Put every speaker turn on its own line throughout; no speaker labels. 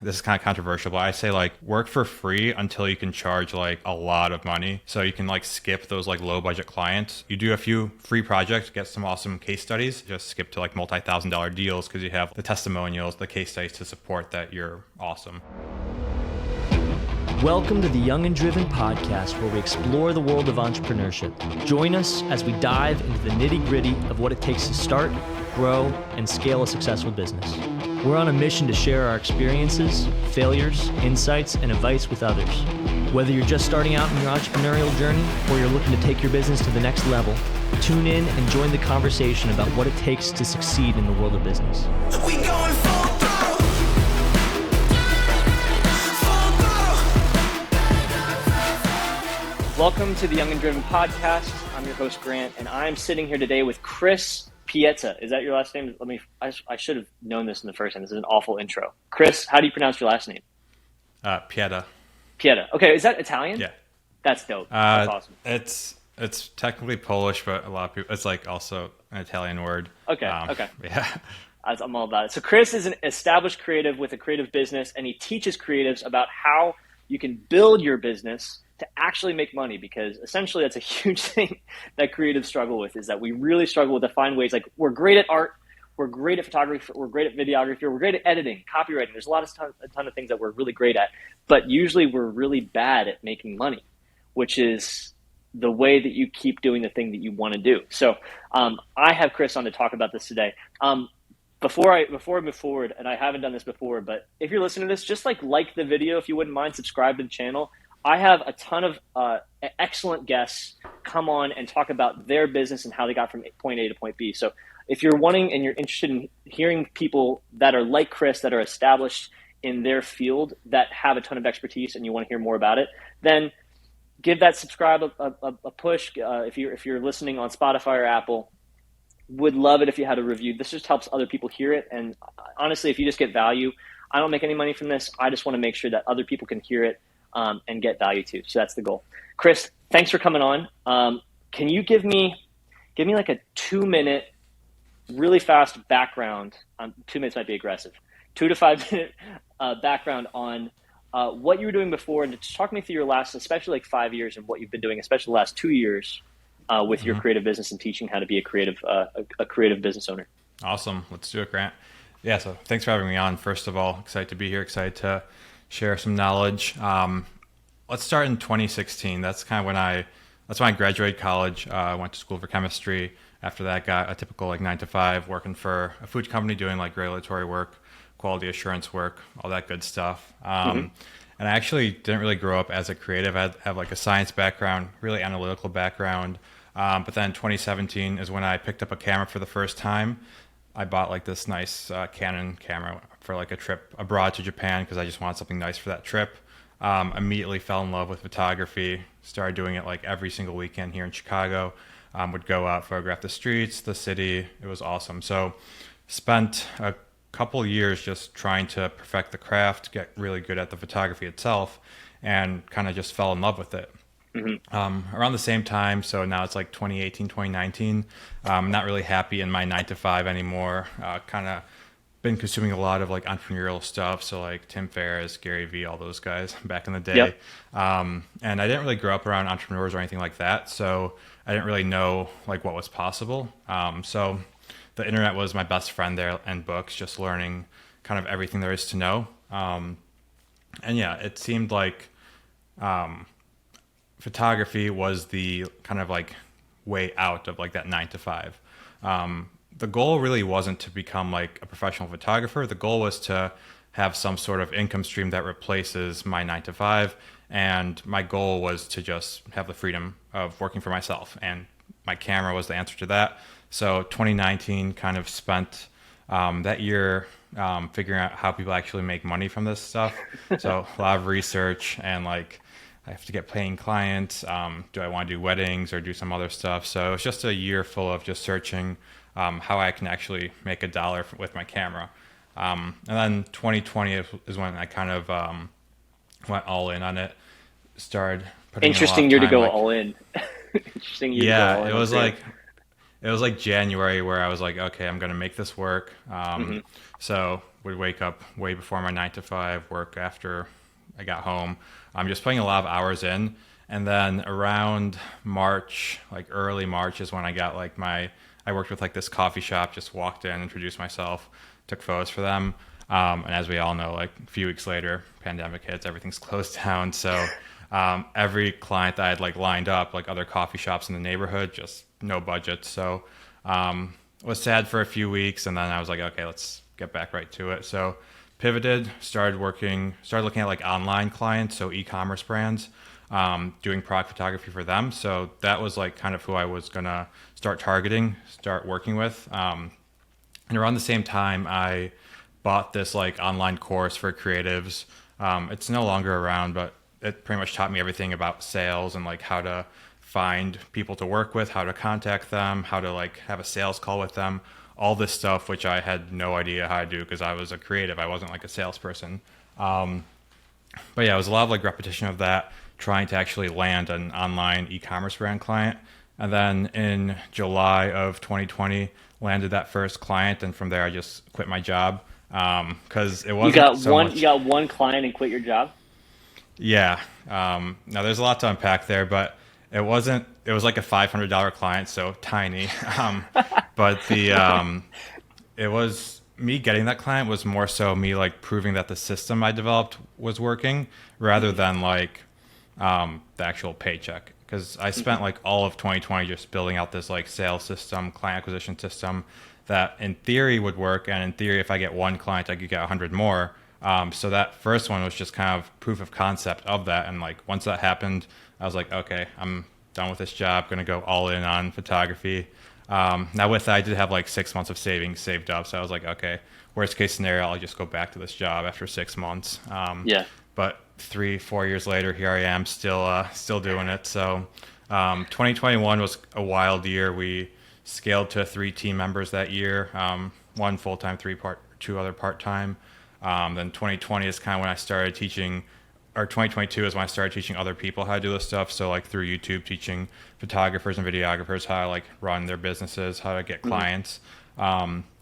This is kind of controversial, but I say like work for free until you can charge like a lot of money. So you can like skip those like low budget clients. You do a few free projects, get some awesome case studies, just skip to like multi-$1,000 deals because you have the testimonials, the case studies to support that you're awesome.
Welcome to the Young and Driven Podcast, where we explore the world of entrepreneurship. Join us as we dive into the nitty-gritty of what it takes to start, grow, and scale a successful business. We're on a mission to share our experiences, failures, insights, and advice with others. Whether you're just starting out in your entrepreneurial journey or you're looking to take your business to the next level, tune in and join the conversation about what it takes to succeed in the world of business.
We going full throttle.
Welcome to the Young and Driven Podcast. I'm your host, Grant, and I'm sitting here today with Chris Pieta. Is that your last name? I should have known this in the first time. This is an awful intro. Chris, how do you pronounce your last name?
Pieta.
Pieta. Okay, is that Italian?
Yeah.
That's dope. That's awesome.
It's technically Polish, but a lot of people, it's like also an Italian word.
Okay.
Yeah.
I'm all about it. So Chris is an established creative with a creative business, and he teaches creatives about how you can build your business to actually make money, because essentially that's a huge thing that creatives struggle with, is that we really struggle to find ways. Like, we're great at art, we're great at photography, we're great at videography, we're great at editing, copywriting. There's a ton of things that we're really great at, but usually we're really bad at making money, which is the way that you keep doing the thing that you want to do. So I have Chris on to talk about this today. Before I move forward, and I haven't done this before, but if you're listening to this, just like the video, if you wouldn't mind, subscribe to the channel. I have a ton of excellent guests come on and talk about their business and how they got from point A to point B. So if you're wanting and you're interested in hearing people that are like Chris, that are established in their field, that have a ton of expertise, and you want to hear more about it, then give that subscribe a push. If you're listening on Spotify or Apple, would love it if you had a review. This just helps other people hear it. And honestly, if you just get value, I don't make any money from this. I just want to make sure that other people can hear it and get value too. So that's the goal. Chris, thanks for coming on. Can you give me like a 2-minute, really fast background? 2 minutes might be aggressive. 2 to 5 minute background on what you were doing before, and just talk me through your last, especially like 5 years, and what you've been doing, especially the last 2 years with your creative business and teaching how to be a creative business owner.
Awesome. Let's do it, Grant. Yeah. So thanks for having me on. First of all, excited to be here. Excited to share some knowledge. Let's start in 2016. That's when I graduated college. I went to school for chemistry. After that, got a typical like 9 to 5, working for a food company, doing like regulatory work, quality assurance work, all that good stuff. And I actually didn't really grow up as a creative. I have like a science background, really analytical background. But then 2017 is when I picked up a camera for the first time. I bought like this nice Canon camera for like a trip abroad to Japan, because I just wanted something nice for that trip. Immediately fell in love with photography, started doing it like every single weekend here in Chicago. Would go out, photograph the streets, the city. It was awesome. So spent a couple years just trying to perfect the craft, get really good at the photography itself, and kind of just fell in love with it. Around the same time, so now it's like 2018, 2019. I'm not really happy in my 9 to 5 anymore. Kind of been consuming a lot of like entrepreneurial stuff. So like Tim Ferriss, Gary Vee, all those guys back in the day.
Yep.
And I didn't really grow up around entrepreneurs or anything like that. So I didn't really know like what was possible. So the internet was my best friend there, and books, just learning kind of everything there is to know. And yeah, it seemed like photography was the kind of like way out of like that 9 to 5. The goal really wasn't to become like a professional photographer. The goal was to have some sort of income stream that replaces my 9 to 5. And my goal was to just have the freedom of working for myself. And my camera was the answer to that. So 2019 kind of spent that year figuring out how people actually make money from this stuff. So a lot of research, and like, I have to get paying clients. Do I want to do weddings or do some other stuff? So it's just a year full of just searching how I can actually make $1 with my camera. And then 2020 is when I kind of went all in on it. Started putting
Interesting
in a
year
lot of
to
time,
go
like,
all in. Interesting year to go all in.
It was like it was like January where I was like, okay, I'm gonna make this work. So would wake up way before my 9 to 5, work after I got home. I'm just putting a lot of hours in, and then around March, like early March, is when I got like I worked with like this coffee shop. Just walked in, introduced myself, took photos for them. And as we all know, like a few weeks later, pandemic hits, everything's closed down. So every client that I had like lined up, like other coffee shops in the neighborhood, just no budget. So was sad for a few weeks, and then I was like, okay, let's get back right to it. So pivoted, started looking at like online clients, so e-commerce brands, doing product photography for them. So that was like kind of who I was gonna start targeting, start working with. And around the same time, I bought this like online course for creatives. It's no longer around, but it pretty much taught me everything about sales and like how to find people to work with, how to contact them, how to like have a sales call with them, all this stuff, which I had no idea how to do because I was a creative. I wasn't like a salesperson. But yeah, it was a lot of like repetition of that, trying to actually land an online e-commerce brand client. And then in July of 2020, landed that first client. And from there, I just quit my job because it wasn't
You got one client and quit your job?
Yeah. Now there's a lot to unpack there, but it was like a $500 client, so tiny. But it was me getting that client was more so me like proving that the system I developed was working rather than like the actual paycheck. Because I spent like all of 2020 just building out this like sales system, client acquisition system that in theory would work. And in theory, if I get one client, I could get 100 more. So that first one was just kind of proof of concept of that. And like once that happened, I was like, okay, I'm done with this job, going to go all in on photography. Now with that, I did have like 6 months of savings saved up. So I was like, okay, worst case scenario, I'll just go back to this job after 6 months. But 3-4 years later, here I am still doing it. So 2021 was a wild year. We scaled to 3 team members that year, 1 full-time, 2 other part-time. Then 2020 is kind of when I started teaching, or 2022 is when I started teaching other people how to do this stuff. So like through YouTube, teaching photographers and videographers how to like run their businesses, how to get clients,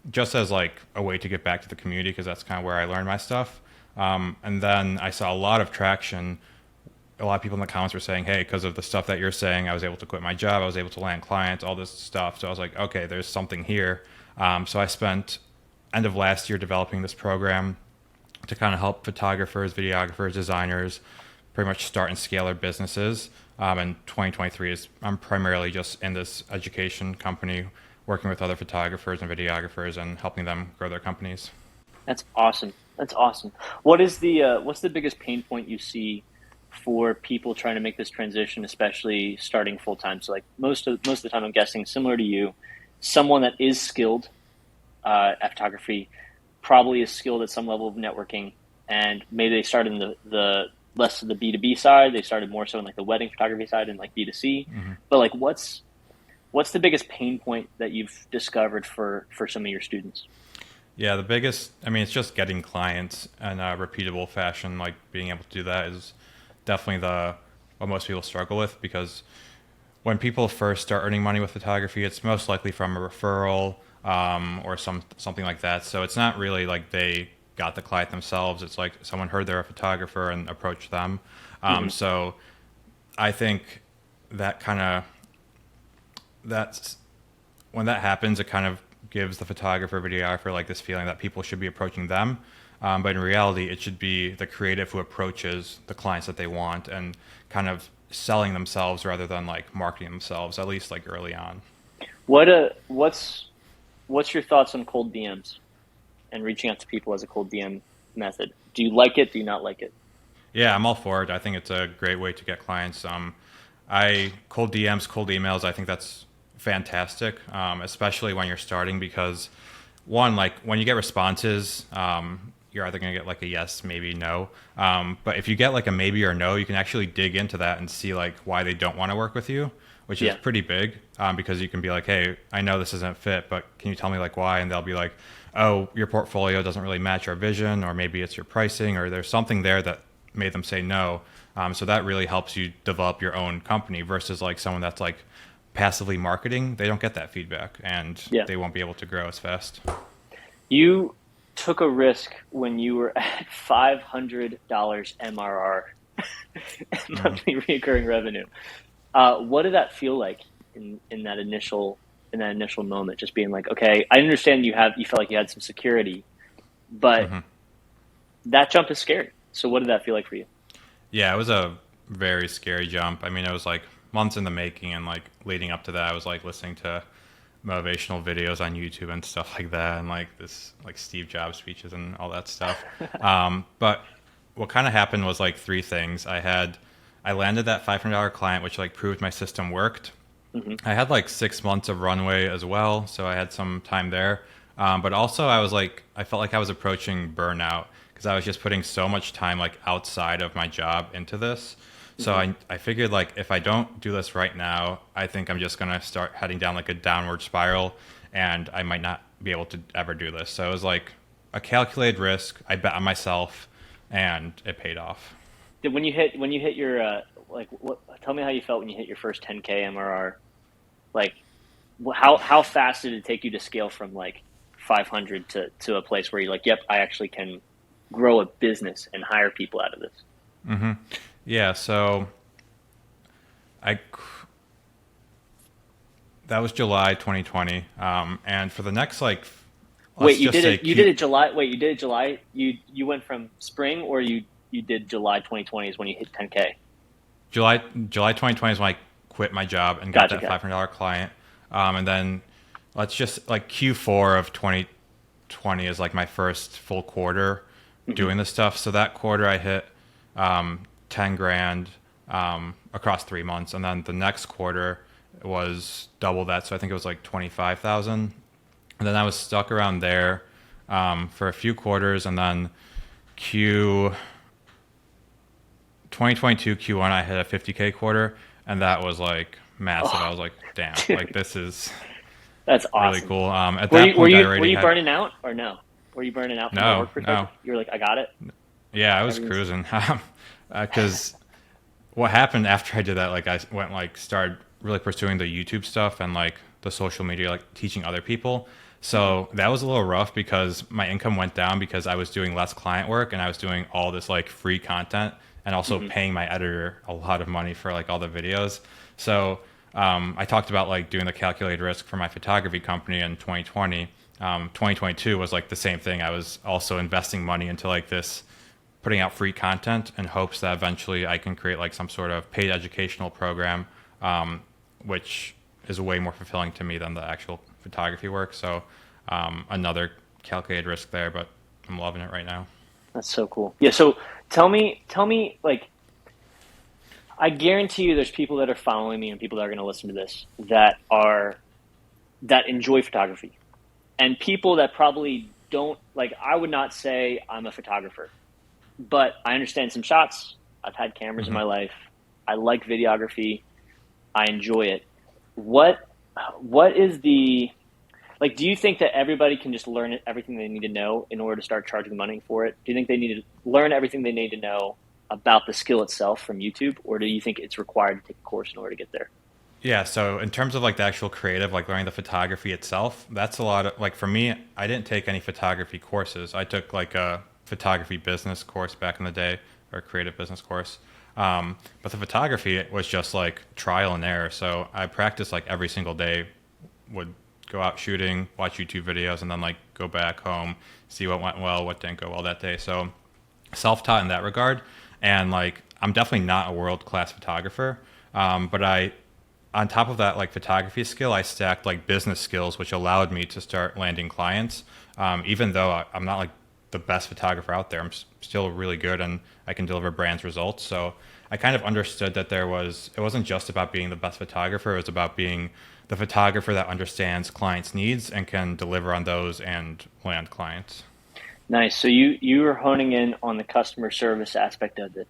just as like a way to get back to the community, because that's kind of where I learned my stuff. And then I saw a lot of traction. A lot of people in the comments were saying, hey, because of the stuff that you're saying, I was able to quit my job. I was able to land clients, all this stuff. So I was like, okay, there's something here. So I spent end of last year developing this program to kind of help photographers, videographers, designers pretty much start and scale their businesses. And 2023 I'm primarily just in this education company working with other photographers and videographers and helping them grow their companies.
That's awesome. What's the biggest pain point you see for people trying to make this transition, especially starting full time? So like most of the time, I'm guessing similar to you, someone that is skilled at photography probably is skilled at some level of networking, and maybe they started in the less of the B2B side. They started more so in like the wedding photography side and like B2C. But like what's the biggest pain point that you've discovered for some of your students?
Yeah, the biggest, I mean, it's just getting clients in a repeatable fashion. Like being able to do that is definitely what most people struggle with, because when people first start earning money with photography, it's most likely from a referral or something like that. So it's not really like they got the client themselves. It's like someone heard they're a photographer and approached them. So I think that's when that happens, it kind of gives the photographer, videographer like this feeling that people should be approaching them. But in reality, it should be the creative who approaches the clients that they want and kind of selling themselves rather than like marketing themselves, at least like early on.
What's your thoughts on cold DMs and reaching out to people as a cold DM method? Do you like it? Do you not like it?
Yeah, I'm all for it. I think it's a great way to get clients. Cold DMs, cold emails, I think that's fantastic, especially when you're starting, because one, like when you get responses, you're either going to get like a yes, maybe, no. But if you get like a maybe or no, you can actually dig into that and see like why they don't want to work with you, which is pretty big, because you can be like, hey, I know this isn't fit, but can you tell me like why? And they'll be like, oh, your portfolio doesn't really match our vision, or maybe it's your pricing, or there's something there that made them say no. So that really helps you develop your own company versus like someone that's like passively marketing, they don't get that feedback, and
Yeah.
they won't be able to grow as fast.
You took a risk when you were at $500 MRR, monthly recurring revenue. What did that feel like in that initial moment? Just being like, okay, I understand you felt like you had some security, but that jump is scary. So what did that feel like for you?
Yeah, it was a very scary jump. I mean, it was like months in the making, and like leading up to that, I was like listening to motivational videos on YouTube and stuff like that, and like Steve Jobs speeches and all that stuff. But what kind of happened was like three things. I landed that $500 client, which like proved my system worked. I had like 6 months of runway as well, so I had some time there. But also I felt like I was approaching burnout because I was just putting so much time like outside of my job into this. So I figured like if I don't do this right now, I think I'm just going to start heading down like a downward spiral, and I might not be able to ever do this. So it was like a calculated risk. I bet on myself, and it paid off.
When you hit your tell me how you felt when you hit your first 10K MRR. Like how fast did it take you to scale from like 500 to a place where you're like, yep, I actually can grow a business and hire people out of this?
Yeah, so that was July 2020, and for the next
You did it July. You went from spring, or you did July 2020 is when you hit 10K.
July 2020 is when I quit my job and got that $500 client, and then let's just like Q4 of 2020 is like my first full quarter doing this stuff. So that quarter I hit 10 grand across 3 months, and then the next quarter was double that, so I think it was like 25,000, and then I was stuck around there for a few quarters, and then 2022 Q1 I hit a 50K quarter, and that was like massive. I was like, damn, like this is
that's awesome.
Really cool. At that point,
were you burning out or no? Were you burning out from the work perspective?
No.
You were like, I got it.
Yeah, I was cruising. Because what happened after I did that, like I went like started really pursuing the YouTube stuff and like the social media, like teaching other people. So that was a little rough because my income went down because I was doing less client work and I was doing all this like free content and also paying my editor a lot of money for like all the videos. So I talked about like doing the calculated risk for my photography company in 2020. 2022 was like the same thing. I was also investing money into like this, putting out free content in hopes that eventually I can create like some sort of paid educational program, which is way more fulfilling to me than the actual photography work. So another calculated risk there, but I'm loving it right now.
That's so cool. Yeah. So tell me, like, I guarantee you there's people that are following me and people that are going to listen to this that enjoy photography, and people that probably don't. Like, I would not say I'm a photographer, but I understand some shots. I've had cameras in my life. I like videography. I enjoy it. What is the, like, do you think that everybody can just learn everything they need to know in order to start charging money for it? Do you think they need to learn everything they need to know about the skill itself from YouTube, or do you think it's required to take a course in order to get there?
Yeah, so in terms of like the actual creative, like learning the photography itself, that's a lot of, like for me, I didn't take any photography courses. I took like a photography business course back in the day, or creative business course. But the photography was just like trial and error. So I practiced like every single day, would go out shooting, watch YouTube videos, and then like go back home, see what went well, what didn't go well that day. So self-taught in that regard. And like, I'm definitely not a world-class photographer. But on top of that, like photography skill, I stacked like business skills, which allowed me to start landing clients. Even though I'm not like the best photographer out there, I'm still really good and I can deliver brands results. So I kind of understood that it wasn't just about being the best photographer. It was about being the photographer that understands clients' needs and can deliver on those and land clients.
Nice. So you were honing in on the customer service aspect of it.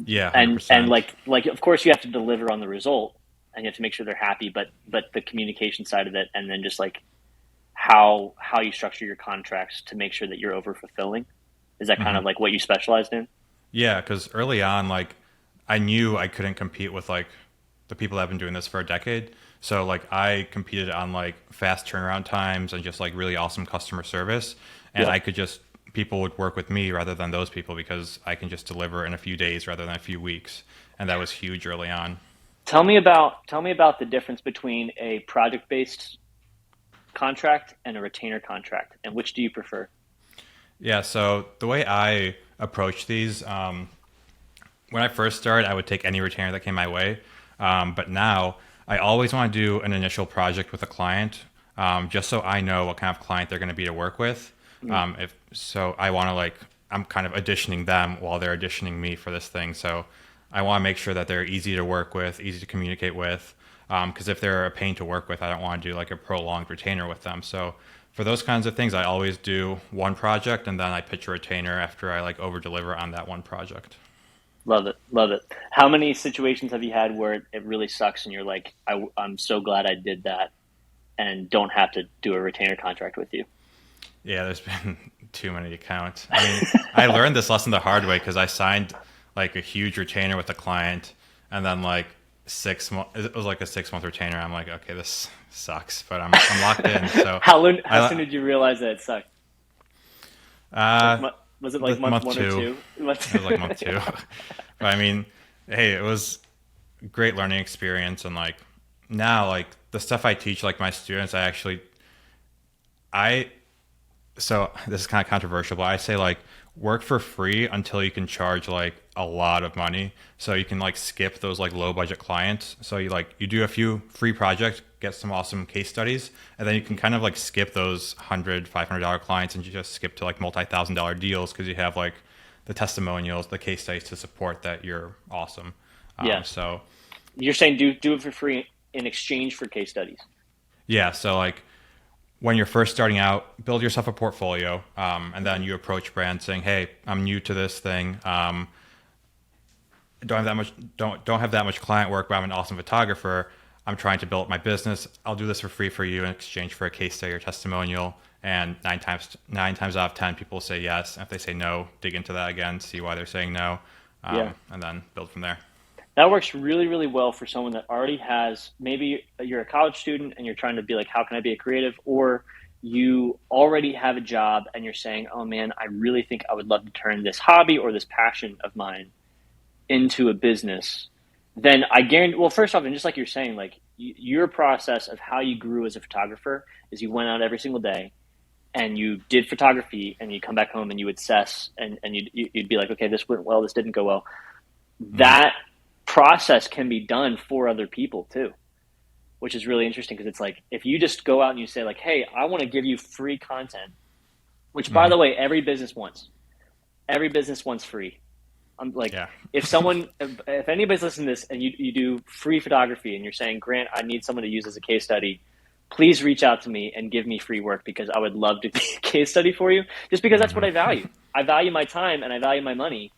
Yeah, 100%.
and like of course you have to deliver on the result and you have to make sure they're happy, but the communication side of it, and then just like how you structure your contracts to make sure that you're over fulfilling. Is that kind of like what you specialized in?
Yeah, because early on, like I knew I couldn't compete with like the people that have been doing this for a decade. So like I competed on like fast turnaround times and just like really awesome customer service. And
Yeah.
I could just, people would work with me rather than those people because I can just deliver in a few days rather than a few weeks. And that was huge early on.
Tell me about the difference between a project-based contract and a retainer contract, and which do you prefer?
Yeah. So the way I approach these, when I first started, I would take any retainer that came my way. But now I always want to do an initial project with a client, just so I know what kind of client they're going to be to work with. If so, I want to like I'm kind of auditioning them while they're auditioning me for this thing. So I want to make sure that they're easy to work with, easy to communicate with. Because if they're a pain to work with, I don't want to do like a prolonged retainer with them. So for those kinds of things, I always do one project and then I pitch a retainer after I like over deliver on that one project.
Love it, love it. How many situations have you had where it really sucks and you're like, I'm so glad I did that and don't have to do a retainer contract with you?
Yeah, there's been too many to count. I mean, I learned this lesson the hard way because I signed like a huge retainer with a client, and then like 6 months, it was like a 6 month retainer. I'm like, okay, this sucks, but I'm locked in. So
How soon did you realize that it sucked?
uh,
Was it like month one or two?
It was like month two. But I mean, hey, it was a great learning experience, and like now, like the stuff I teach, like my students, I so this is kind of controversial, but I say like work for free until you can charge like a lot of money. So you can like skip those like low budget clients. So you do a few free projects, get some awesome case studies, and then you can kind of like skip those $100, $500 clients and you just skip to like multi-$1,000 deals because you have like the testimonials, the case studies to support that you're awesome.
Yeah.
So
You're saying do it for free in exchange for case studies.
yeah, so like when you're first starting out, build yourself a portfolio, and then you approach brands saying, "Hey, I'm new to this thing. Don't have that much client work, but I'm an awesome photographer. I'm trying to build up my business. I'll do this for free for you in exchange for a case study or testimonial." And nine times out of 10, people say yes. And if they say no, dig into that again, see why they're saying no, and then build from there.
That works really, really well for someone that already has, maybe you're a college student and you're trying to be like, how can I be a creative? Or you already have a job and you're saying, oh man, I really think I would love to turn this hobby or this passion of mine into a business. Then I guarantee, well, first off, and just like you're saying, like your process of how you grew as a photographer is you went out every single day and you did photography and you come back home and you assess and you'd be like, okay, this went well, this didn't go well. That process can be done for other people too, which is really interesting because it's like if you just go out and you say like, hey, I want to give you free content, which by the way, every business wants free. I'm like, if anybody's listening to this and you do free photography and you're saying, Grant, I need someone to use as a case study, please reach out to me and give me free work because I would love to be a case study for you just because that's what I value. I value my time and I value my money.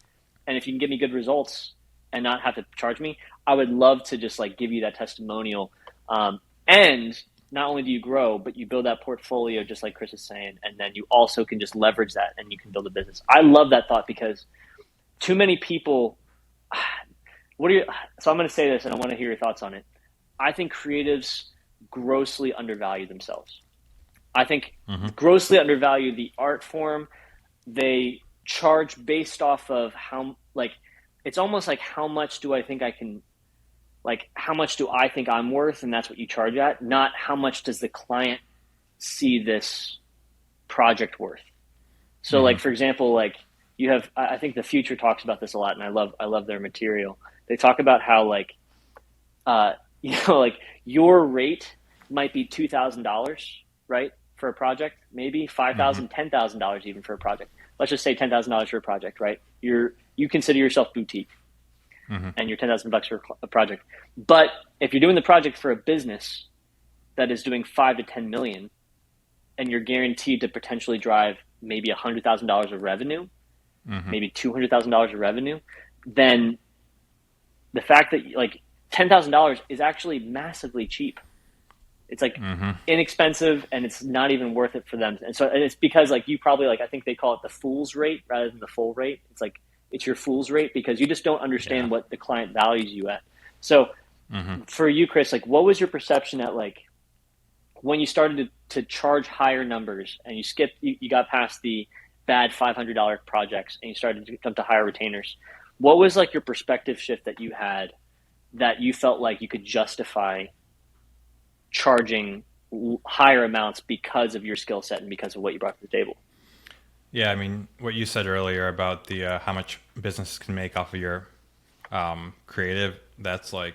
And if you can give me good results and not have to charge me, I would love to just like give you that testimonial. And not only do you grow, but you build that portfolio just like Chris is saying, and then you also can just leverage that and you can build a business. I love that thought because too many people, so I'm going to say this and I want to hear your thoughts on it. I think creatives grossly undervalue themselves. I think grossly undervalue the art form. They charge based off of how, like, it's almost like how much do I think I can, like how much do I think I'm worth, and that's what you charge at, not how much does the client see this project worth. So like, for example, like you have, I think the Future talks about this a lot, and I love their material. They talk about how like, like your rate might be $2,000, right? For a project, maybe $5,000, $10,000 even for a project. Let's just say $10,000 for a project, right? You consider yourself boutique, and you're $10,000 for a project. But if you're doing the project for a business that is doing 5 to 10 million, and you're guaranteed to potentially drive maybe $100,000 of revenue, maybe $200,000 of revenue, then the fact that like $10,000 is actually massively cheap. It's like inexpensive and it's not even worth it for them. And so it's because like you probably like, I think they call it the fool's rate rather than the full rate. It's like, it's your fool's rate because you just don't understand what the client values you at. So for you, Chris, like what was your perception at like when you started to charge higher numbers and you got past the bad $500 projects and you started to come to higher retainers? What was like your perspective shift that you had that you felt like you could justify charging higher amounts because of your skill set and because of what you brought to the table?
Yeah, I mean, what you said earlier about the how much businesses can make off of your creative, that's like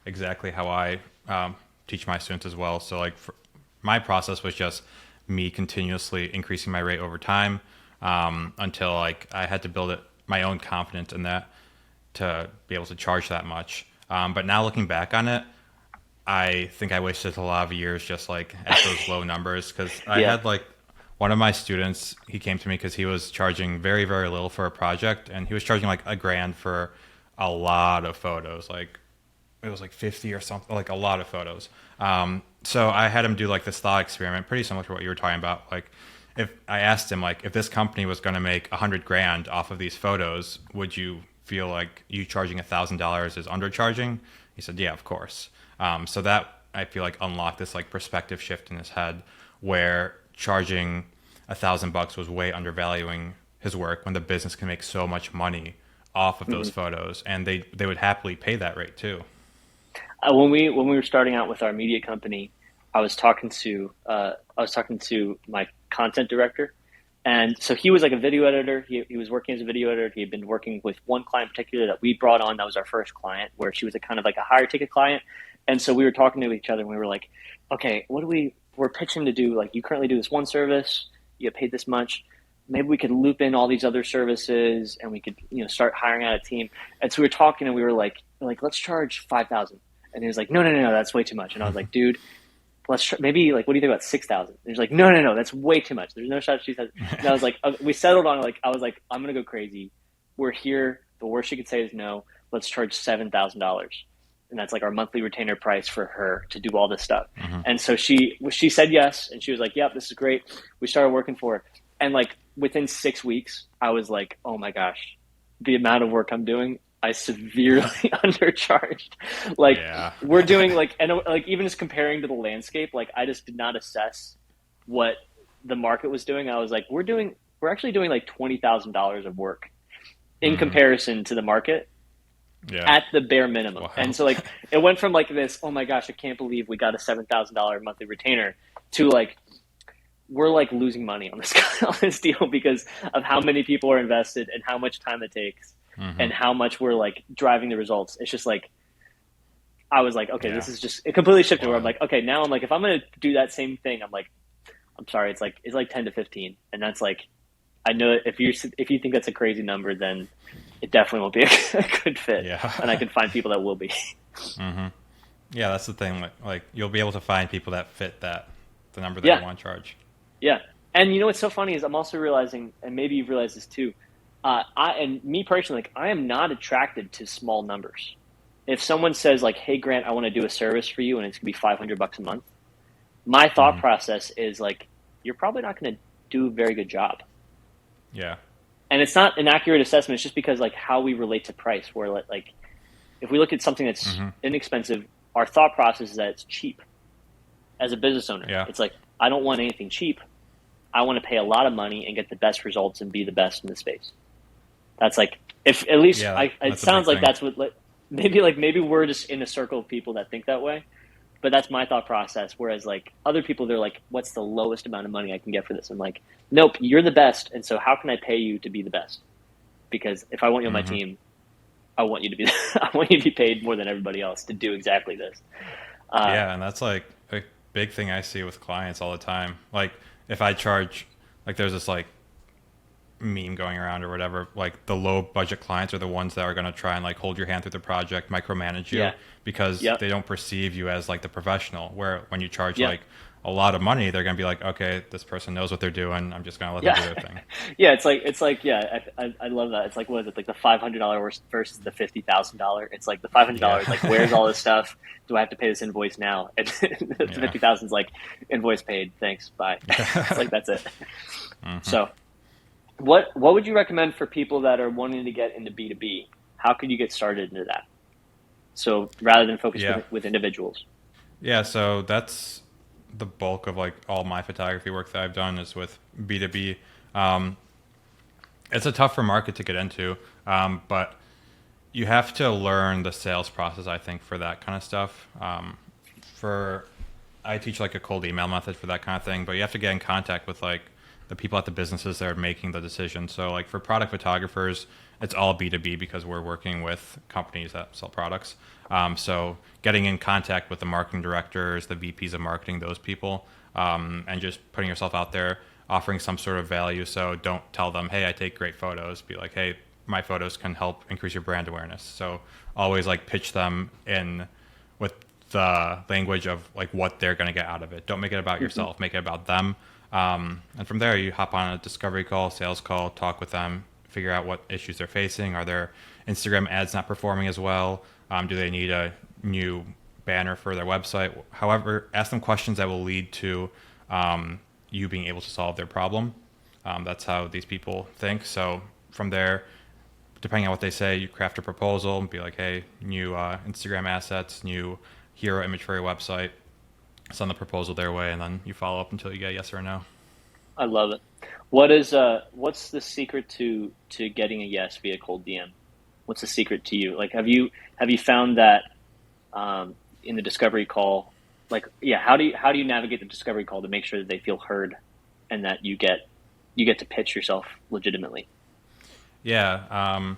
exactly how I teach my students as well. So like my process was just me continuously increasing my rate over time until like I had to build my own confidence in that to be able to charge that much. But now looking back on it, I think I wasted a lot of years just like at those low numbers, because I had like one of my students, he came to me because he was charging very, very little for a project, and he was charging like $1,000 for a lot of photos. Like it was like 50 or something, like a lot of photos. So I had him do like this thought experiment, pretty similar to what you were talking about. Like if I asked him, like, if this company was going to make $100,000 off of these photos, would you feel like you charging $1,000 is undercharging? He said, yeah, of course. So that I feel like unlocked this like perspective shift in his head, where charging $1,000 was way undervaluing his work when the business can make so much money off of those photos, and they would happily pay that rate too.
When we were starting out with our media company, I was talking to my content director, and so he was like a video editor. He was working as a video editor. He had been working with one client in particular that we brought on. That was our first client, where she was a kind of like a higher ticket client. And so we were talking to each other, and we were like, okay, we're pitching to do, like, you currently do this one service, you get paid this much. Maybe we could loop in all these other services, and we could, start hiring out a team. And so we were talking, and we were like, let's charge $5,000. And he was like, no, that's way too much. And I was like, dude, let's maybe, like, what do you think about $6,000? And he's like, no, that's way too much. There's no shot she said. And I was like, we settled on, like, I was like, I'm gonna go crazy. We're here. The worst she could say is no. Let's charge $7,000. And that's like our monthly retainer price for her to do all this stuff. And so she said yes, and she was like, yep, this is great. We started working for her. And like within 6 weeks, I was like, oh my gosh, the amount of work I'm doing, I severely undercharged. Like we're doing like, and like even just comparing to the landscape, like I just did not assess what the market was doing. I was like, we're actually doing like $20,000 of work in comparison to the market. At the bare minimum. Wow. And so like it went from like this, oh my gosh, I can't believe we got a $7,000 monthly retainer, to like we're like losing money on this deal because of how many people are invested and how much time it takes and how much we're like driving the results. It's just like I was like, okay, this is just it completely shifted where I'm like, okay, now I'm like, if I'm gonna do that same thing, I'm like, I'm sorry, it's like 10 to 15. And that's like, I know if you think that's a crazy number, then it definitely won't be a good fit. And I can find people that will be.
Yeah, that's the thing. Like you'll be able to find people that fit the number that you want to charge.
Yeah. And you know what's so funny is I'm also realizing, and maybe you've realized this too, and me personally, like I am not attracted to small numbers. If someone says like, hey Grant, I want to do a service for you and it's gonna be $500 a month, my thought process is like, you're probably not gonna do a very good job.
Yeah.
And it's not an accurate assessment. It's just because like how we relate to price, where like if we look at something that's inexpensive, our thought process is that it's cheap. As a business owner, it's like, I don't want anything cheap. I want to pay a lot of money and get the best results and be the best in the space. That's like, if at least it sounds like that's what, like, maybe we're just in a circle of people that think that way. But that's my thought process. Whereas like other people, they're like, what's the lowest amount of money I can get for this? I'm like, nope, you're the best. And so how can I pay you to be the best? Because if I want you on my team, I want you to be paid more than everybody else to do exactly this.
And that's like a big thing I see with clients all the time. Like if I charge, like there's this like meme going around or whatever, like the low budget clients are the ones that are going to try and like hold your hand through the project, micromanage you because they don't perceive you as like the professional, where when you charge like a lot of money, they're going to be like, okay, this person knows what they're doing, I'm just going to let them do their thing.
It's like I love that. It's like, what is it, like the $500 versus the $50,000? It's like the $500 like, where's all this stuff? Do I have to pay this invoice now? And the 50,000 is like, invoice paid, thanks, bye. It's like, that's it. So what would you recommend for people that are wanting to get into B2B? How could you get started into that? So rather than focus
Yeah.
with individuals.
Yeah, so that's the bulk of like all my photography work that I've done is with B2B. Um, it's a tougher market to get into, but you have to learn the sales process, I think, for that kind of stuff. For I teach like a cold email method for that kind of thing, but you have to get in contact with like the people at the businesses that are making the decision. So like for product photographers, it's all B2B because we're working with companies that sell products. So getting in contact with the marketing directors, the VPs of marketing, those people, and just putting yourself out there, offering some sort of value. So don't tell them, hey, I take great photos. Be like, hey, my photos can help increase your brand awareness. So always like pitch them in with the language of like what they're going to get out of it. Don't make it about yourself, make it about them. And from there, you hop on a discovery call, sales call, talk with them, figure out what issues they're facing. Are their Instagram ads not performing as well? Do they need a new banner for their website? However, ask them questions that will lead to you being able to solve their problem. That's how these people think. So from there, depending on what they say, you craft a proposal and be like, hey, new Instagram assets, new hero image for your website. Send the proposal their way, and then you follow up until you get a yes or a no.
I love it. What's the secret to getting a yes via cold DM? What's the secret to you? Like, have you found that in the discovery call? Like, yeah, how do you navigate the discovery call to make sure that they feel heard and that you get to pitch yourself legitimately?
Yeah.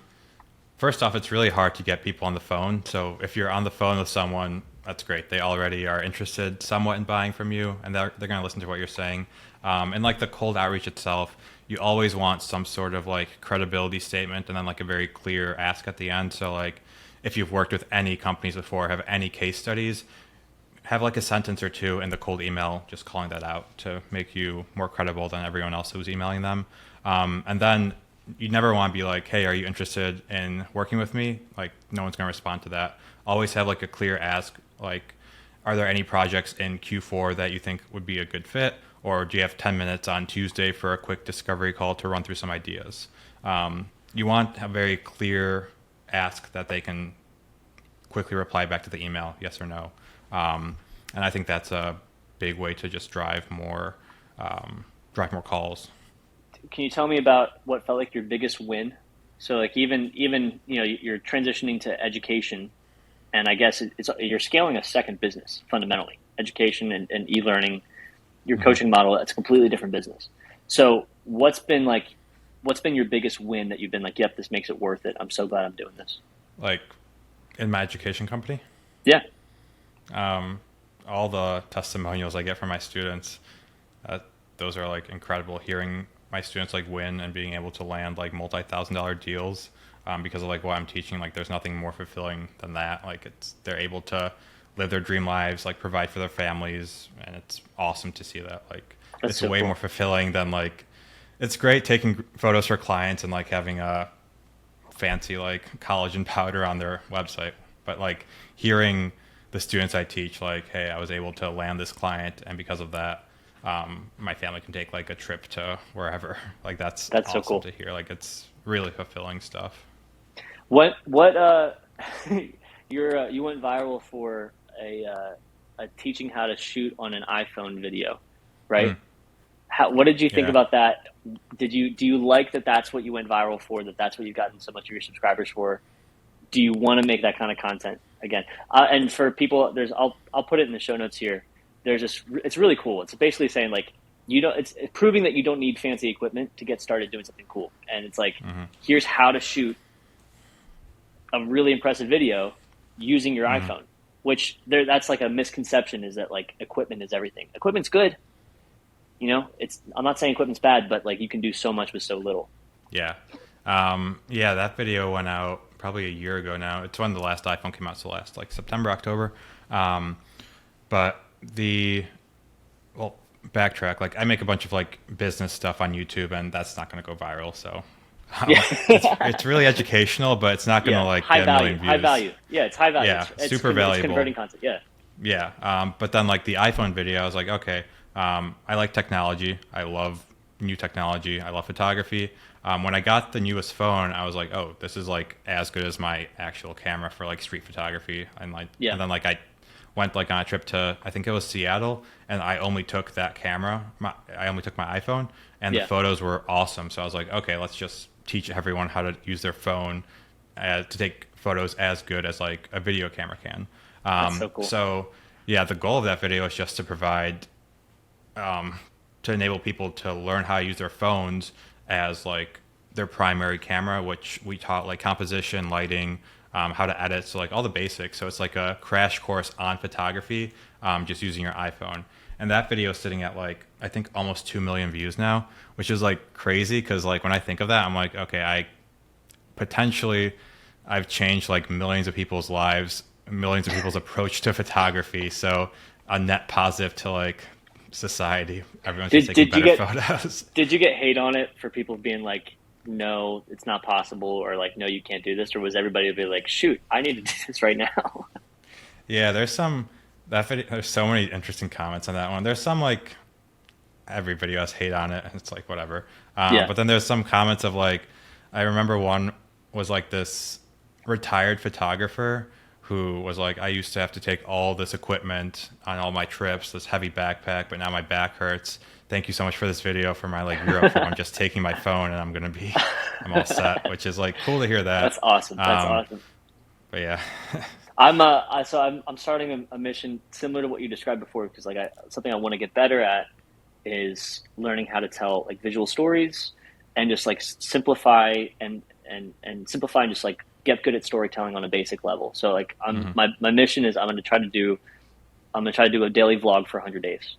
First off, it's really hard to get people on the phone. So if you're on the phone with someone, that's great. They already are interested somewhat in buying from you, and they're going to listen to what you're saying. And like the cold outreach itself, you always want some sort of like credibility statement and then like a very clear ask at the end. So like if you've worked with any companies before, have any case studies, have like a sentence or two in the cold email, just calling that out to make you more credible than everyone else who's emailing them. And then you never want to be like, hey, are you interested in working with me? Like no one's going to respond to that. Always have like a clear ask, like, are there any projects in Q4 that you think would be a good fit? Or do you have 10 minutes on Tuesday for a quick discovery call to run through some ideas? You want a very clear ask that they can quickly reply back to the email, yes or no. And I think that's a big way to just drive more calls.
Can you tell me about what felt like your biggest win? So like even you're transitioning to education, and I guess you're scaling a second business fundamentally, education and e-learning. Your coaching model, that's a completely different business. So what's been your biggest win that you've been like, yep, this makes it worth it. I'm so glad I'm doing this.
Like in my education company?
Yeah.
All the testimonials I get from my students, those are like incredible. Hearing my students like win and being able to land like multi-$1,000 deals because of like what I'm teaching, like there's nothing more fulfilling than that. Like they're able to live their dream lives, like provide for their families, and it's awesome to see that. Like it's so way cool. More fulfilling than like, it's great taking photos for clients and like having a fancy like collagen powder on their website, but like hearing the students I teach like, hey, I was able to land this client, and because of that my family can take like a trip to wherever. Like that's awesome
so cool
to hear. Like it's really fulfilling stuff.
What you went viral for a teaching how to shoot on an iPhone video, right? What did you think about that? Do you like that that's what you went viral for, that's what you've gotten so much of your subscribers for? Do you want to make that kind of content again? And for people, I'll put it in the show notes here. There's this, it's really cool. It's basically saying like, it's proving that you don't need fancy equipment to get started doing something cool. And it's like, here's how to shoot a really impressive video using your iPhone, which that's like a misconception, is that like equipment is everything. Equipment's good. I'm not saying equipment's bad, but like you can do so much with so little.
Yeah. That video went out probably a year ago now. It's when the last iPhone came out, so last like September, October. But backtrack, like I make a bunch of like business stuff on YouTube, and that's not going to go viral. So it's really educational, but it's not going to like get a million views.
High value. Yeah, it's high value.
Yeah,
it's
super valuable.
It's converting content. Yeah.
Yeah. But then like the iPhone video, I was like, okay, I like technology. I love new technology. I love photography. When I got the newest phone, I was like, oh, this is like as good as my actual camera for like street photography. And like,
Yeah.
and then like I went like on a trip to, I think it was Seattle, and I only took that camera. I only took my iPhone, and the
Yeah.
photos were awesome. So I was like, okay, let's just teach everyone how to use their phone to take photos as good as like a video camera can.
That's so cool.
So yeah, the goal of that video is just to provide, to enable people to learn how to use their phones as like their primary camera, which we taught like composition, lighting, how to edit, so like all the basics. So it's like a crash course on photography, just using your iPhone. And that video is sitting at like, I think almost 2 million views now, which is like crazy. Cause like when I think of that, I'm like, okay, I've changed like millions of people's lives, millions of people's approach to photography. So a net positive to like society. Everyone's just taking better photos.
Did you get hate on it for people being like, no, it's not possible, or like, no, you can't do this? Or was everybody be like, shoot, I need to do this right now?
Yeah, there's so many interesting comments on that one. There's some like, every video has hate on it, and it's like whatever.
Yeah.
But then there's some comments of like, I remember one was like this retired photographer who was like, I used to have to take all this equipment on all my trips, this heavy backpack, but now my back hurts. Thank you so much for this video for my like Europe trip. I'm just taking my phone and I'm all set, which is like cool to hear that.
That's awesome. That's awesome.
But yeah.
I'm starting a mission similar to what you described before, because like something I want to get better at is learning how to tell like visual stories and just like simplify and just like get good at storytelling on a basic level. So like my mission is I'm going to try to do a daily vlog for 100 days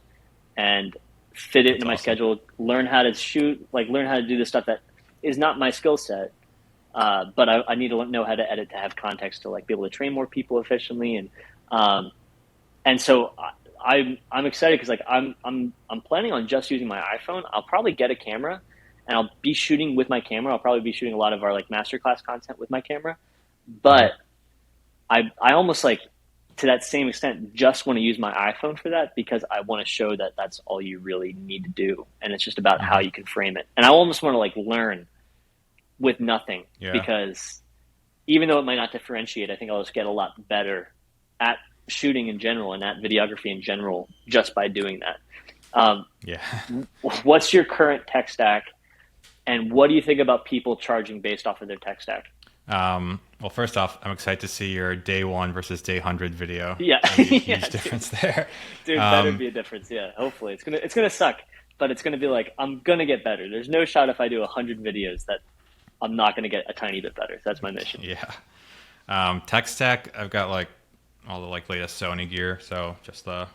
and fit it into my schedule, learn how to shoot, like learn how to do the stuff that is not my skill set. But I need to know how to edit to have context to like be able to train more people efficiently. And so I'm excited because like I'm planning on just using my iPhone. I'll probably get a camera and I'll be shooting with my camera. I'll probably be shooting a lot of our like masterclass content with my camera, but I almost like to that same extent just want to use my iPhone for that, because I want to show that that's all you really need to do. And it's just about how you can frame it. And I almost want to like learn with nothing, because even though it might not differentiate, I think I'll just get a lot better at shooting in general and at videography in general just by doing that. What's your current tech stack, and what do you think about people charging based off of their tech stack?
Well, first off, I'm excited to see your day 1 versus day 100 video.
Yeah,
huge difference there.
Dude, better be a difference. Yeah, hopefully it's gonna suck, but it's gonna be like I'm gonna get better. There's no shot if I do 100 videos that I'm not going to get a tiny bit better. That's my mission.
Yeah. Tech stack, I've got like all the like latest Sony gear. So just the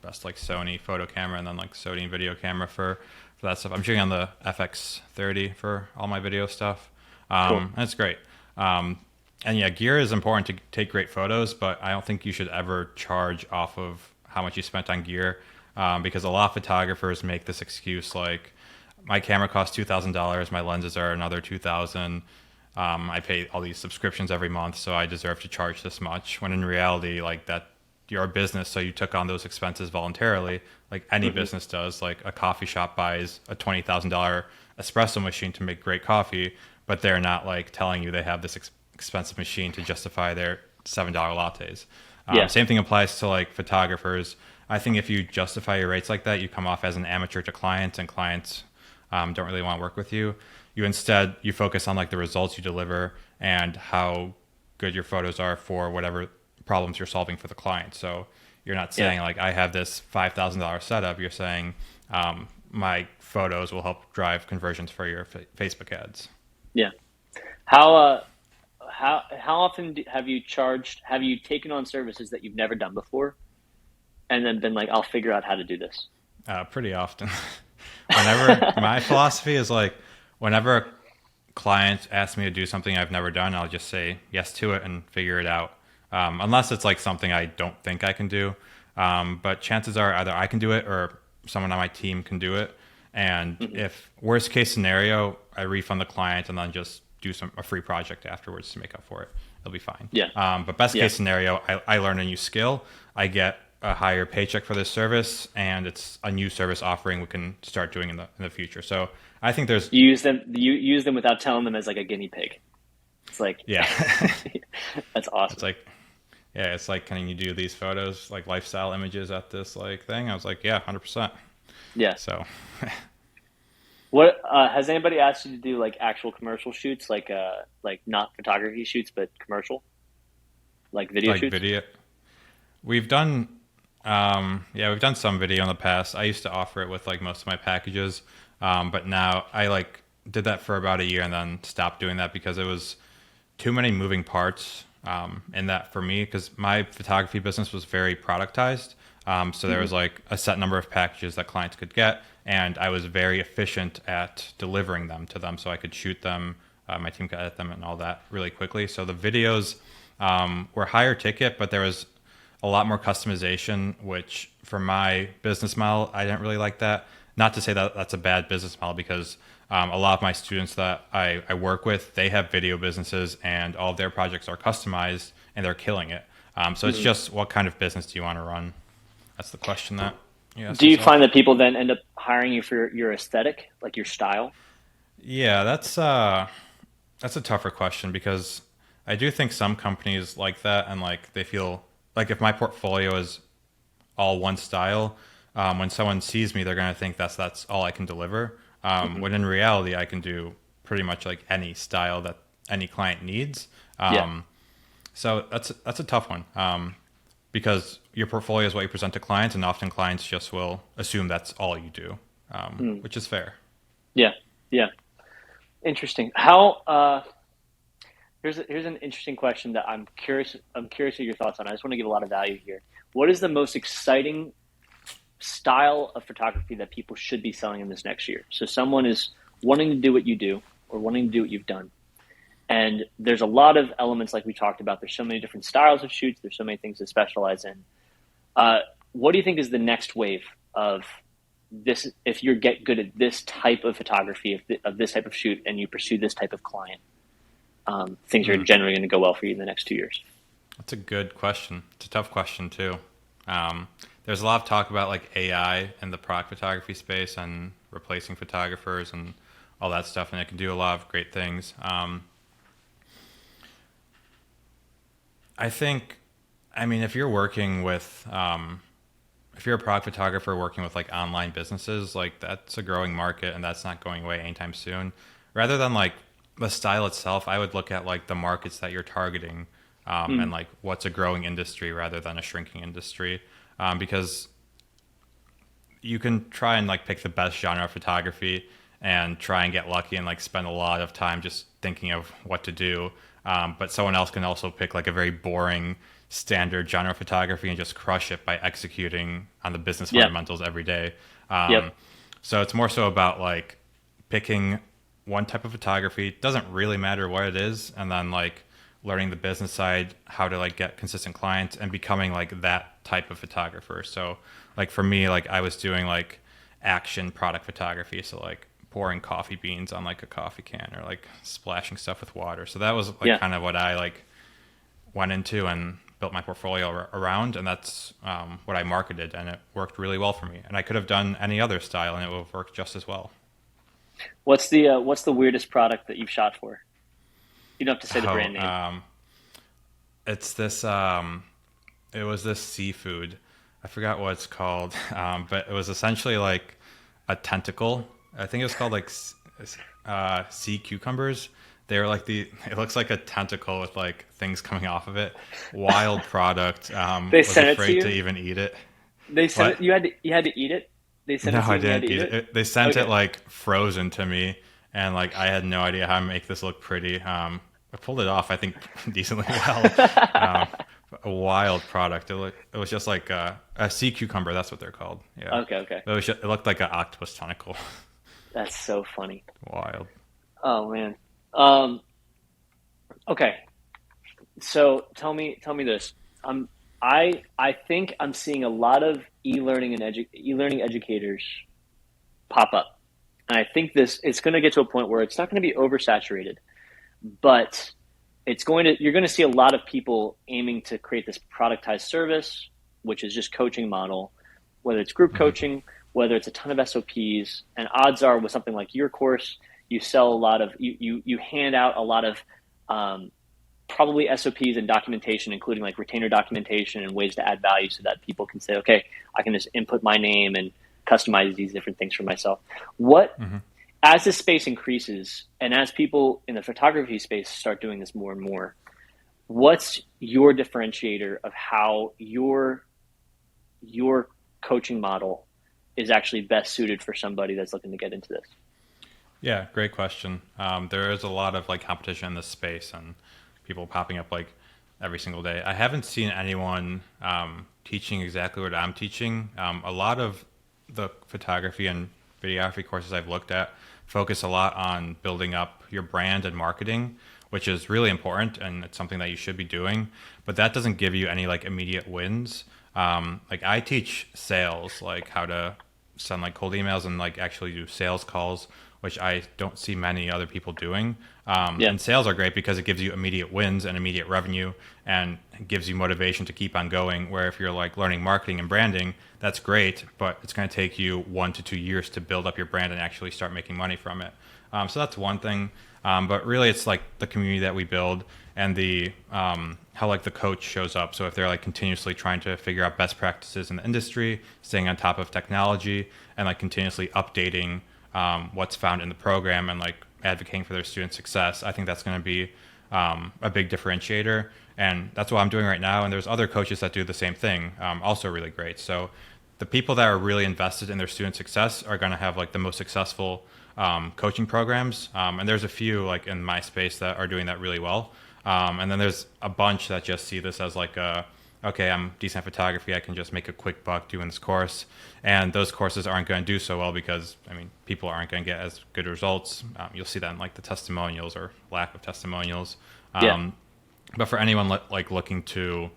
best like Sony photo camera, and then like Sony video camera for that stuff. I'm shooting on the FX30 for all my video stuff.
Cool.
And it's great. And yeah, gear is important to take great photos, but I don't think you should ever charge off of how much you spent on gear. Because a lot of photographers make this excuse like, my camera costs $2,000. My lenses are another $2,000. I pay all these subscriptions every month, so I deserve to charge this much. When in reality, like that, you're a business, so you took on those expenses voluntarily, like any business does. Like a coffee shop buys a $20,000 espresso machine to make great coffee, but they're not like telling you they have this expensive machine to justify their $7 lattes. Same thing applies to like photographers. I think if you justify your rates like that, you come off as an amateur to clients, and clients don't really want to work with you. You focus on like the results you deliver and how good your photos are for whatever problems you're solving for the client. So you're not saying like, I have this $5,000 setup. You're saying my photos will help drive conversions for your Facebook ads.
Yeah. How often have you taken on services that you've never done before and then been like, I'll figure out how to do this?
Pretty often. Whenever my philosophy is like, whenever a client asks me to do something I've never done, I'll just say yes to it and figure it out. Unless it's like something I don't think I can do. But chances are either I can do it or someone on my team can do it. And if worst case scenario, I refund the client and then just do a free project afterwards to make up for it. It'll be fine.
Yeah.
But best case scenario, I learn a new skill. I get a higher paycheck for this service, and it's a new service offering we can start doing in the future. So I think there's
You use them without telling them as like a guinea pig. It's like,
yeah.
that's awesome.
It's like yeah, it's like, can you do these photos like lifestyle images at this like thing? I was like, yeah, 100%.
Yeah.
So
What has anybody asked you to do like actual commercial shoots, like not photography shoots, but commercial, like video
like
shoots?
video, we've done yeah, we've done some video in the past. I used to offer it with like most of my packages, but now I like did that for about a year and then stopped doing that because it was too many moving parts in that for me, because my photography business was very productized. So there was like a set number of packages that clients could get, and I was very efficient at delivering them to them, so I could shoot them. My team could edit them and all that really quickly. So the videos were higher ticket, but there was a lot more customization, which for my business model, I didn't really like that. Not to say that that's a bad business model, because a lot of my students that I work with, they have video businesses and all of their projects are customized and they're killing it. So it's just, what kind of business do you want to run? That's the question that you ask
Do you
yourself.
find that people then end up hiring you for your aesthetic, like your style?
Yeah, that's a tougher question, because I do think some companies like that, and like they feel like if my portfolio is all one style, when someone sees me, they're going to think that's all I can deliver. When in reality, I can do pretty much like any style that any client needs.
Yeah.
So that's a tough one, because your portfolio is what you present to clients, and often clients just will assume that's all you do, which is fair.
Yeah. Yeah. Interesting. How here's an interesting question that I'm curious of your thoughts on. I just want to get a lot of value here. What is the most exciting style of photography that people should be selling in this next year? So someone is wanting to do what you do, or wanting to do what you've done. And there's a lot of elements like we talked about. There's so many different styles of shoots. There's so many things to specialize in. What do you think is the next wave of this? If you get good at this type of photography, of this type of shoot, and you pursue this type of client, things are generally going to go well for you in the next 2 years.
That's a good question. It's a tough question too. There's a lot of talk about like AI in the product photography space and replacing photographers and all that stuff, and it can do a lot of great things. I think, I mean, if you're working with, if you're a product photographer working with like online businesses, like that's a growing market and that's not going away anytime soon. Rather than like the style itself, I would look at like the markets that you're targeting, and like what's a growing industry rather than a shrinking industry. Because you can try and like pick the best genre of photography and try and get lucky and like spend a lot of time just thinking of what to do. But someone else can also pick like a very boring standard genre of photography and just crush it by executing on the business fundamentals every day. So it's more so about like picking one type of photography. It doesn't really matter what it is. And then like learning the business side, how to like get consistent clients and becoming like that type of photographer. So like for me, like I was doing like action product photography. So like pouring coffee beans on like a coffee can or like splashing stuff with water. So that was like kind of what I like went into and built my portfolio around. And that's what I marketed, and it worked really well for me. And I could have done any other style and it would have worked just as well.
What's the weirdest product that you've shot for? You don't have to say the brand name.
It's this, it was this seafood. I forgot what it's called, but it was essentially like a tentacle. I think it was called like sea cucumbers. They were like it looks like a tentacle with like things coming off of it. Wild product.
They
was
sent it to
afraid
you?
to even eat it.
They sent it, you had to eat it? They sent
No,
it to you
I
and you had
didn't
to
eat it. They sent
Okay.
it like frozen to me, and like I had no idea how to make this look pretty. I pulled it off, I think, decently well. A wild product. It was just like a sea cucumber. That's what they're called. Yeah.
Okay.
It looked like an octopus tentacle.
That's so funny.
Wild.
Oh man. Okay. So tell me this. I think I'm seeing a lot of e-learning and e-learning educators pop up. And I think it's going to get to a point where it's not going to be oversaturated, but you're going to see a lot of people aiming to create this productized service, which is just coaching model, whether it's group coaching, whether it's a ton of SOPs, and odds are with something like your course, you sell a lot of, you hand out a lot of probably SOPs and documentation, including like retainer documentation and ways to add value so that people can say, okay, I can just input my name and customize these different things for myself. As this space increases and as people in the photography space start doing this more and more, what's your differentiator of how your coaching model is actually best suited for somebody that's looking to get into this?
Yeah, great question. There is a lot of like competition in this space and people popping up like every single day. I haven't seen anyone teaching exactly what I'm teaching. A lot of the photography and videography courses I've looked at focus a lot on building up your brand and marketing, which is really important and it's something that you should be doing, but that doesn't give you any like immediate wins. Like I teach sales, like how to send like cold emails and like actually do sales calls, which I don't see many other people doing. And sales are great because it gives you immediate wins and immediate revenue and gives you motivation to keep on going. Where if you're like learning marketing and branding, that's great, but it's going to take you 1 to 2 years to build up your brand and actually start making money from it. So that's one thing. But really it's like the community that we build and the how like the coach shows up. So if they're like continuously trying to figure out best practices in the industry, staying on top of technology and like continuously updating what's found in the program and like advocating for their student success, I think that's going to be a big differentiator. And that's what I'm doing right now. And there's other coaches that do the same thing, also really great. So the people that are really invested in their student success are going to have like the most successful coaching programs. And there's a few like in my space that are doing that really well. And then there's a bunch that just see this as like okay, I'm decent at photography, I can just make a quick buck doing this course. And those courses aren't going to do so well because, I mean, people aren't going to get as good results. You'll see that in like the testimonials or lack of testimonials. But for anyone like looking to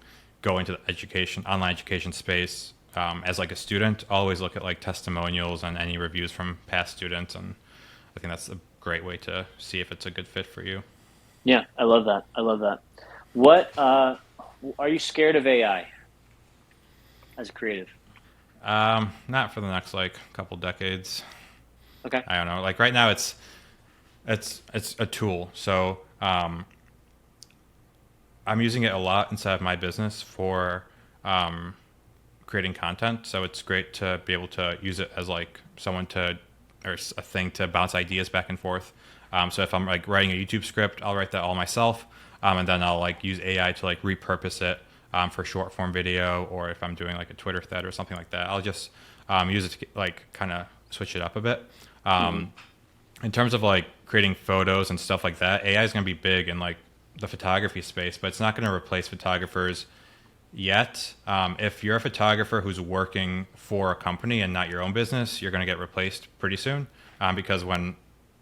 go into the online education space as like a student, always look at like testimonials and any reviews from past students. And I think that's a great way to see if it's a good fit for you.
Yeah, I love that. I love that. What are you scared of AI as a creative?
Not for the next like couple decades.
Okay.
I don't know. Like right now it's a tool. So I'm using it a lot inside of my business for creating content. So it's great to be able to use it as like or a thing to bounce ideas back and forth. So if I'm like writing a YouTube script, I'll write that all myself. And then I'll like use AI to like repurpose it for short form video, or if I'm doing like a Twitter thread or something like that, I'll just use it to like kind of switch it up a bit. In terms of like creating photos and stuff like that, AI is going to be big in like the photography space, but it's not going to replace photographers yet. If you're a photographer who's working for a company and not your own business, you're going to get replaced pretty soon because when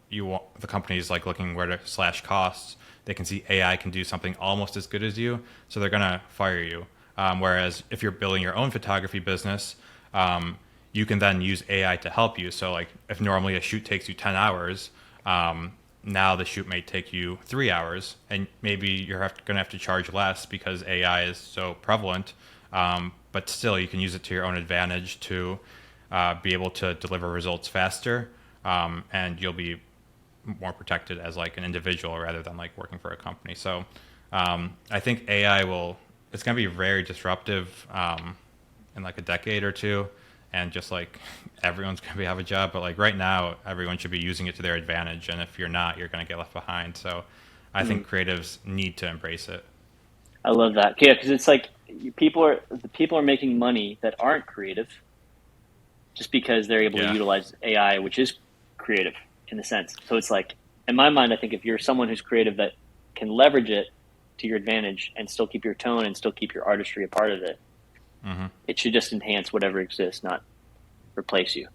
the company is like looking where to slash costs, they can see AI can do something almost as good as you, so they're going to fire you. Whereas if you're building your own photography business, you can then use AI to help you. So like if normally a shoot takes you 10 hours, now the shoot may take you 3 hours, and maybe you're going to have to charge less because AI is so prevalent. But still, you can use it to your own advantage to be able to deliver results faster, and you'll be more protected as like an individual rather than like working for a company. So I think AI it's going to be very disruptive in like a decade or two, and just like everyone's going to have a job. But like right now, everyone should be using it to their advantage, and if you're not, you're going to get left behind. So I think creatives need to embrace it.
I love that. Yeah, because it's like people are making money that aren't creative just because they're able to utilize AI, which is creative in a sense. So it's like, in my mind, I think if you're someone who's creative that can leverage it to your advantage and still keep your tone and still keep your artistry a part of it, it should just enhance whatever exists, not replace you.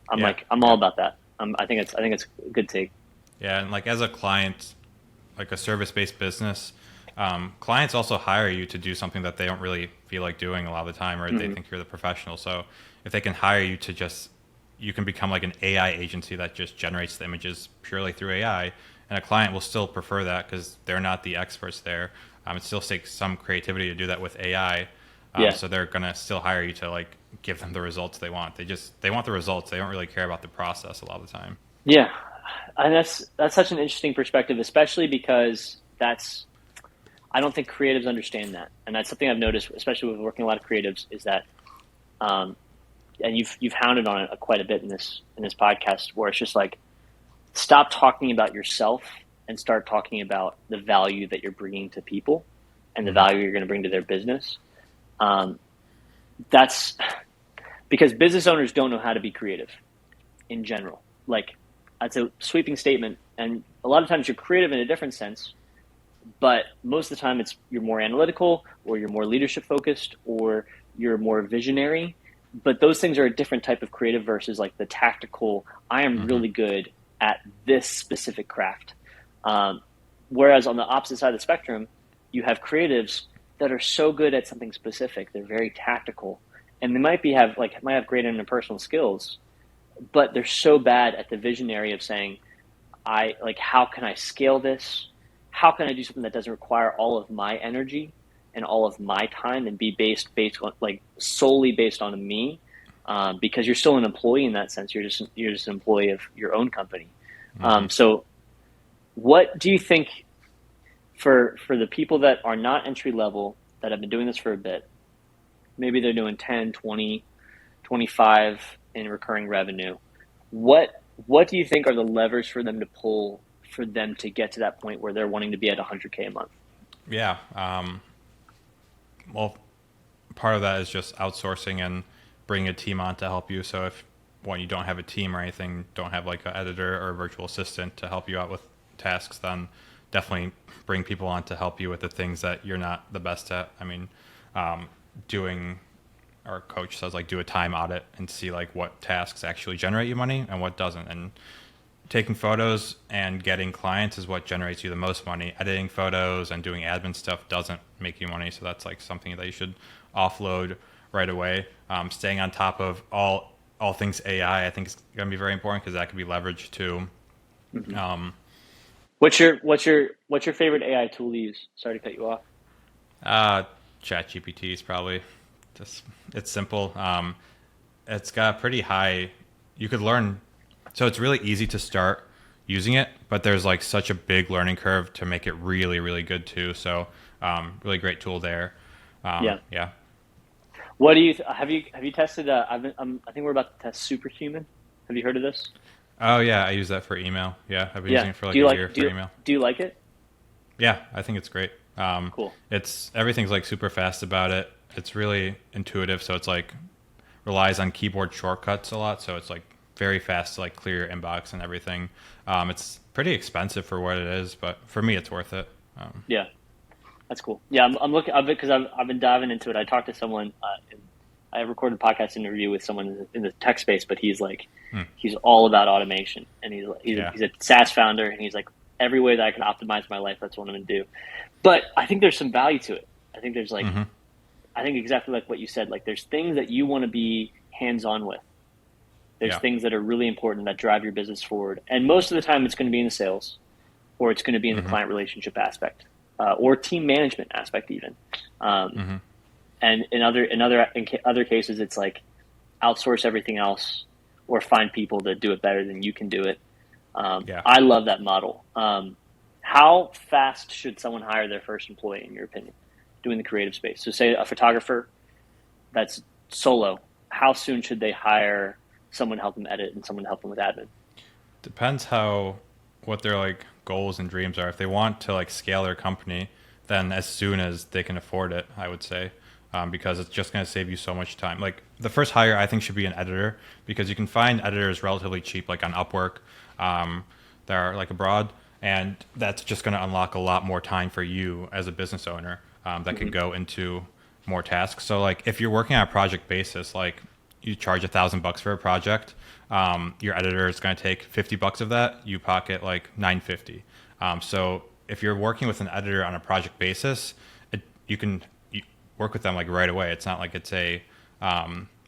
I'm all about that. I think it's a good take.
Yeah, and like as a client, like a service-based business, clients also hire you to do something that they don't really feel like doing a lot of the time, or they think you're the professional. So if they can hire you you can become like an AI agency that just generates the images purely through AI, and a client will still prefer that because they're not the experts there. It still takes some creativity to do that with AI. So they're going to still hire you to like give them the results they want. They want the results. They don't really care about the process a lot of the time.
Yeah, and that's such an interesting perspective, especially because I don't think creatives understand that, and that's something I've noticed, especially with working a lot of creatives, is that, and you've hounded on it quite a bit in this podcast, where it's just like, stop talking about yourself and start talking about the value that you're bringing to people and the value you're going to bring to their business. That's because business owners don't know how to be creative in general. Like, that's a sweeping statement. And a lot of times you're creative in a different sense, but most of the time you're more analytical, or you're more leadership focused, or you're more visionary. But those things are a different type of creative versus like the tactical, I am really good at this specific craft. Whereas on the opposite side of the spectrum, you have creatives that are so good at something specific. They're very tactical, and they might have great interpersonal skills, but they're so bad at the visionary of saying, how can I scale this? How can I do something that doesn't require all of my energy and all of my time and be based on, like, solely based on me? Because you're still an employee in that sense. You're just an employee of your own company. So what do you think for the people that are not entry level, that have been doing this for a bit, maybe they're doing 10, 20, 25 in recurring revenue, what do you think are the levers for them to pull for them to get to that point where they're wanting to be at 100K a month?
Yeah. Well, part of that is just outsourcing and bringing a team on to help you. So when you don't have a team or anything, don't have like an editor or a virtual assistant to help you out with tasks, then definitely bring people on to help you with the things that you're not the best at. I mean, our coach says, like, do a time audit and see like what tasks actually generate you money and what doesn't. And taking photos and getting clients is what generates you the most money. Editing photos and doing admin stuff doesn't make you money. So that's like something that you should offload right away. Staying on top of all things AI, I think is going to be very important, because that can be leveraged too.
What's your favorite AI tool to use? Sorry to cut you off.
ChatGPT is probably it's simple. It's got pretty high, you could learn. So it's really easy to start using it, but there's like such a big learning curve to make it really, really good too. So really great tool there. Yeah.
What do you have you tested? I think we're about to test Superhuman. Have you heard of this?
Oh yeah, I use that for email. Yeah, I've been using it for like a year for email.
Do you like it?
Yeah, I think it's great.
Cool.
Everything's like super fast about it. It's really intuitive, so it's like relies on keyboard shortcuts a lot. So it's like very fast to like clear your inbox and everything. It's pretty expensive for what it is, but for me, it's worth it.
Yeah, that's cool. Yeah, I'm looking because I've been diving into it. I talked to someone. I recorded a podcast interview with someone in the tech space, but he's like, he's all about automation, and he's a SaaS founder, and he's like, every way that I can optimize my life, that's what I'm going to do. But I think there's some value to it. I think there's like, I think exactly like what you said. Like, there's things that you want to be hands-on with. There's things that are really important that drive your business forward, and most of the time, it's going to be in the sales, or it's going to be in the client relationship aspect, or team management aspect, even. And in other cases, it's like outsource everything else, or find people that do it better than you can do it. I love that model. How fast should someone hire their first employee, in your opinion, doing the creative space? So say a photographer that's solo, how soon should they hire someone to help them edit and someone to help them with admin?
Depends what their like goals and dreams are. If they want to like scale their company, then as soon as they can afford it, I would say. Because it's just going to save you so much time. Like, the first hire, I think, should be an editor, because you can find editors relatively cheap, like on Upwork. They're like abroad, and that's just going to unlock a lot more time for you as a business owner that can go into more tasks. So like, if you're working on a project basis, like you charge $1,000 for a project, your editor is going to take $50 of that. You pocket like $950. So if you're working with an editor on a project basis, you can work with them like right away. It's not like it's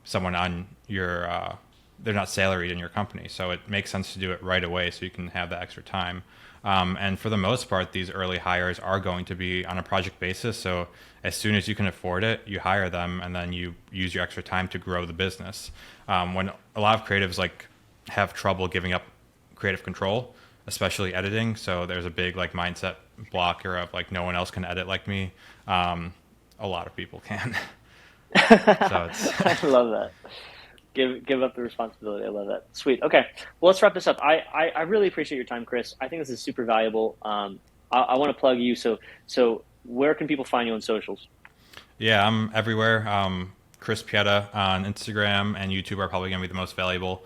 someone on your they're not salaried in your company, so it makes sense to do it right away so you can have that extra time. And for the most part, these early hires are going to be on a project basis. So as soon as you can afford it, you hire them, and then you use your extra time to grow the business. When a lot of creatives like have trouble giving up creative control, especially editing. So there's a big like mindset blocker of like, no one else can edit like me. A lot of people can. So it's
I love that. Give up the responsibility. I love that. Sweet. Okay. Well, let's wrap this up. I really appreciate your time, Chris. I think this is super valuable. I want to plug you. So where can people find you on socials?
Yeah, I'm everywhere. Chris Pieta on Instagram and YouTube are probably going to be the most valuable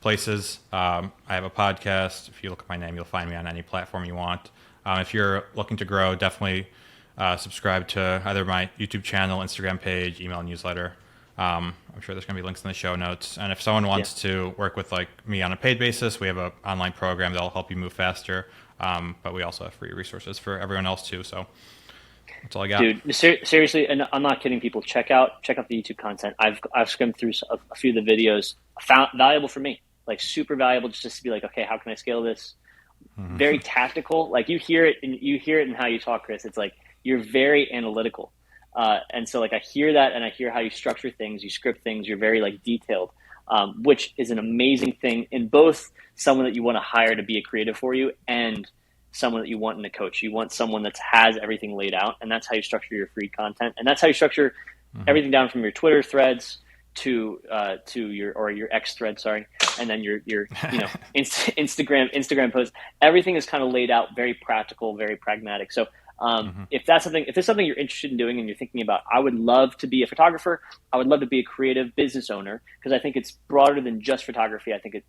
places. I have a podcast. If you look at my name, you'll find me on any platform you want. If you're looking to grow, definitely subscribe to either my YouTube channel, Instagram page, email newsletter. I'm sure there's going to be links in the show notes. And if someone wants to work with like me on a paid basis, we have an online program that'll help you move faster. But we also have free resources for everyone else too. So that's all I got.
Dude, seriously, and I'm not kidding people. Check out the YouTube content. I've skimmed through a few of the videos. Found valuable for me, like super valuable, just to be like, okay, how can I scale this? Very tactical. Like you hear it in how you talk, Chris. It's like you're very analytical. And so like I hear that, and I hear how you structure things, you script things, you're very like detailed, which is an amazing thing in both someone that you want to hire to be a creative for you and someone that you want in a coach. You want someone that has everything laid out, and that's how you structure your free content. And that's how you structure everything down from your Twitter threads to your X thread, sorry. And then your Instagram posts. Everything is kind of laid out, very practical, very pragmatic. So if there's something you're interested in doing and you're thinking about, I would love to be a photographer. I would love to be a creative business owner, because I think it's broader than just photography. I think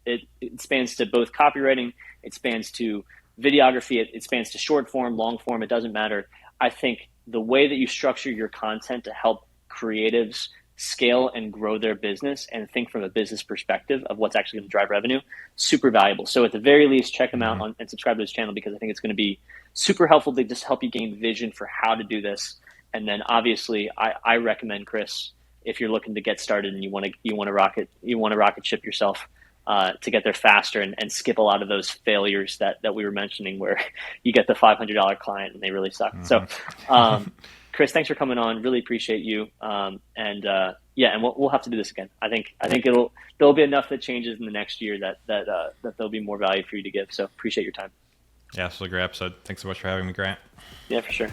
it spans to both copywriting, it spans to videography, it spans to short form, long form. It doesn't matter. I think the way that you structure your content to help creatives scale and grow their business and think from a business perspective of what's actually going to drive revenue, super valuable. So at the very least, check him out and subscribe to his channel, because I think it's going to be super helpful to just help you gain vision for how to do this. And then obviously I recommend Chris, if you're looking to get started and you want to rocket ship yourself to get there faster and skip a lot of those failures that we were mentioning, where you get the $500 client and they really suck. So Chris, thanks for coming on. Really appreciate you. And we'll have to do this again. I think there'll be enough that changes in the next year that there'll be more value for you to give. So appreciate your time.
Yeah, this was a great episode. Thanks so much for having me, Grant.
Yeah, for sure.